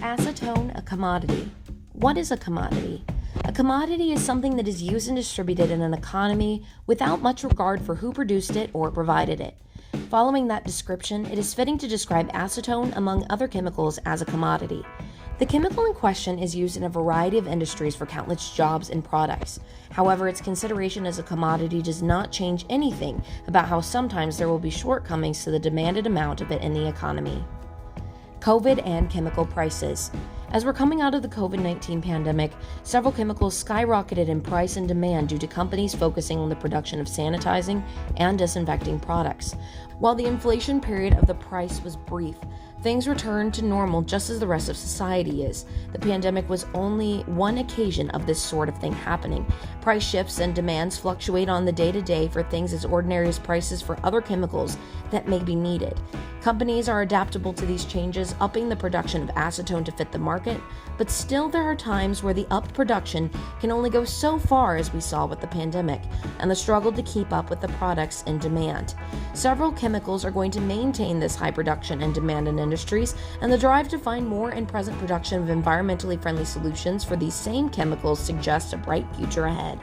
acetone a commodity? What is a commodity? A commodity is something that is used and distributed in an economy without much regard for who produced it or provided it. Following that description, it is fitting to describe acetone among other chemicals as a commodity. The chemical in question is used in a variety of industries for countless jobs and products. However, its consideration as a commodity does not change anything about how sometimes there will be shortcomings to the demanded amount of it in the economy. COVID and chemical prices. As we're coming out of the COVID-19 pandemic, several chemicals skyrocketed in price and demand due to companies focusing on the production of sanitizing and disinfecting products. While the inflation period of the price was brief, things returned to normal just as the rest of society is. The pandemic was only one occasion of this sort of thing happening. Price shifts and demands fluctuate on the day-to-day for things as ordinary as prices for other chemicals that may be needed. Companies are adaptable to these changes, upping the production of acetone to fit the market, but still there are times where the upped production can only go so far, as we saw with the pandemic, and the struggle to keep up with the products in demand. Several chemicals are going to maintain this high production and demand in industries, and the drive to find more and present production of environmentally friendly solutions for these same chemicals suggests a bright future ahead.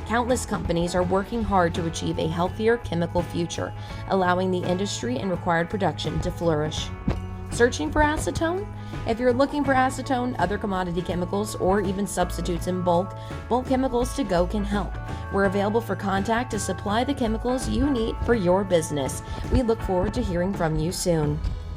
Countless companies are working hard to achieve a healthier chemical future, allowing the industry and required production to flourish. Searching for acetone? If you're looking for acetone, other commodity chemicals, or even substitutes in bulk Chemicals to Go can help. We're available for contact to supply the chemicals you need for your business. We look forward to hearing from you soon.